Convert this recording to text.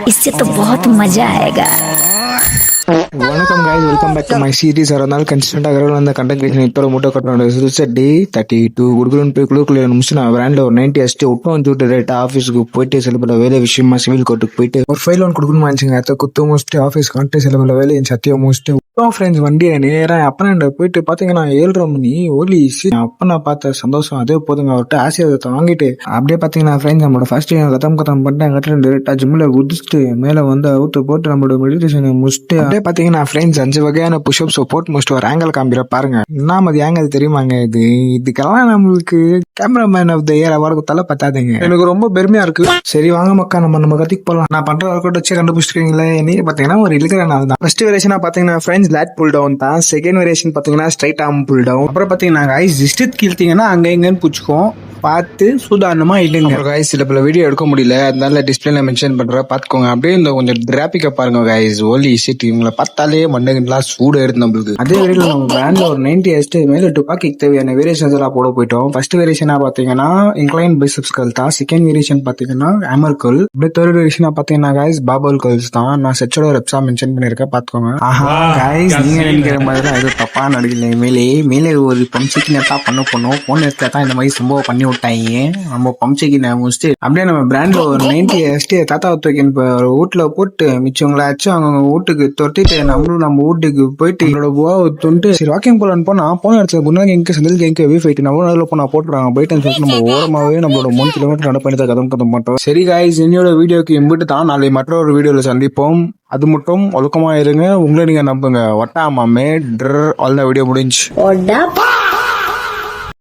इससे तो बहुत मजा आएगा। வணக்கம் guys, welcome back to my series. அதனால கன்சிஸ்டன்டா அந்த கண்டென்ட் கிரியேஷன் இப்போ மூட்டை கட்டணும் டே 32 குடுக்குறோன்னு போய் குழுக்குள்ள முடிச்சு நான் பிராண்ட்ல ஒரு 90 அடிச்சுட்டு ஒட்டும் வந்து விட்டு ரைட் ஆஃபீஸுக்கு போயிட்டு சில வேலை விஷயமா சிவில் கோர்ட்டுக்கு போயிட்டு ஒரு ஃபைல் ஒன்று கொடுக்கணுமா இருந்துச்சுங்க. அதை குத்து முடிச்சுட்டு ஆஃபீஸ் கான்ட்டு சில வேலை என் சத்தியம் முடிச்சுட்டு ஃப்ரெண்ட்ஸ் வண்டியை நேராக அப்பனா போயிட்டு பார்த்தீங்கன்னா 7:30 மணி ஓலி அப்பனா பார்த்த சந்தோஷம் அதே போதுங்க. அவர்கிட்ட ஆசீர்வாதத்தை வாங்கிட்டு அப்படியே பார்த்தீங்கன்னா ஃப்ரெண்ட்ஸ் நம்மளோட ஃபர்ஸ்ட் கதம் பண்ணிட்டு அங்கிட்ட டேரக்டா ஜிம்ல குதிச்சுட்டு மேலே வந்து அவுத்து போட்டு நம்மளோட மெடிடேஷனை முடிச்சுட்டு அப்படியே பார்த்தீங்கன்னா ஃப்ரெண்ட்ஸ் 5 வகையான புஷ்அப்ஸ் போட்டு முடிச்சுட்டு ஒரு ஆங்கிள் காமிக்கிற பாருங்க. என்ன அது ஏங்க அது தெரியுமாங்க? இதுக்கெல்லாம் நம்மளுக்கு cameraman of the year award தலை பத்தாதுங்க. எனக்கு ரொம்ப பெருமையா இருக்கு. சரி வாங்க மக்கா நம்ம கத்திக்கு போகலாம். நான் பண்ற ஒர்க் அவுட் வச்சு கண்டுபிடிச்சிருக்கீங்களே. நீங்க பாத்தீங்கன்னா ஒரு இழுக்கிற நாள் தான். ஃபர்ஸ்ட் வேரியேஷனா பாத்தீங்கன்னா ஃப்ரெண்ட்ஸ் லேட் புல் டவுன் தான். செகண்ட் வேரியேஷன் பாத்தீங்கன்னா ஸ்ட்ரைட் ஆர்ம் புல் டவுன். அப்புறம் பாத்தீங்கன்னா கைஸ் ஜஸ்ட் கீழ்த்தீங்கன்னா அங்க எங்கன்னு புடிச்சுக்கோம். பார்த்து சூதானமா இல்லைங்க கைஸ். சில பல வீடியோ எடுக்க முடியல, அதனால டிஸ்பிளேல மென்ஷன் பண்றேன் பாத்துக்கோங்க. அப்படியே இந்த கொஞ்சம் டிராபிக்க பாருங்க கைஸ். ஓலி ஷிட், இவங்களை பார்த்தாலே மண்டகெல்லாம் சூடு எடுத்து நம்மளுக்கு. அதே வரையில நம்ம பிராண்ட்ல ஒரு 90 அடிச்சுட்டு மேல துப்பாக்கிக்கு தேவையான வேரியேஷன்ஸ் எல்லாம் போட போயிட்டோம். ஃபர்ஸ்ட் வேரியேஷனா பாத்தீங்கன்னா இன்க்ளைன் பைசெப்ஸ் கர்ல் தான். செகண்ட் வேரியேஷன் பாத்தீங்கன்னா ஹேமர் கர்ல். அப்படியே தேர்ட் வேரியேஷனா பாத்தீங்கன்னா கைஸ் பாபல் கர்ல்ஸ் தான். நான் செச்சோட ரெப்ஸா மென்ஷன் பண்ணிருக்கேன் பாத்துக்கோங்க. ஆஹா கைஸ், நீங்க நினைக்கிற மாதிரி தான் எதுவும் தப்பா நடக்கல. மேலே ஒரு பம்ப்சிக்கு நேரத்தா பண்ணோம். போன நேரத்துல தான் இந்த மாதிரி சம்பவம் பண்ணி விட்டாங்க. நம்ம பம்ப்சிக்கு முடிச்சுட்டு அப்படியே நம்ம பிராண்ட்ல ஒரு 90 அடிச்சுட்டு தாத்தா தூக்கின் வீட்டுல போட்டு மிச்சவங்களாச்சும் அவங்க வீட்டுக்கு தொட்டிட்டு நம்மளும் நம்ம வீட்டுக்கு போயிட்டு என்னோட புவா தொண்டு சரி வாக்கிங் போலான்னு போன இடத்துல குண்டாங்க எங்க செந்தில் எங்க வீஃபைட்டு நம்ம அதில் போனா போட்டுறாங்க போயிட்டு சொல்லிட்டு நம்ம ஓரமாவே நம்மளோட 3 கிலோமீட்டர் நட பண்ணி தான் கதம் மாட்டோம். சரி காய்ஸ், என்னோட வீடியோக்கு எம்பிட்டு தான். நாளை மற்றொரு வீடியோல சந்திப்போம். அது மட்டும் ஒழுக்கமா இருங்க. உங்களை நீங்க நம்புங்க. ஒட்டாமாமே ஆல் வீடியோ முடிஞ்சு.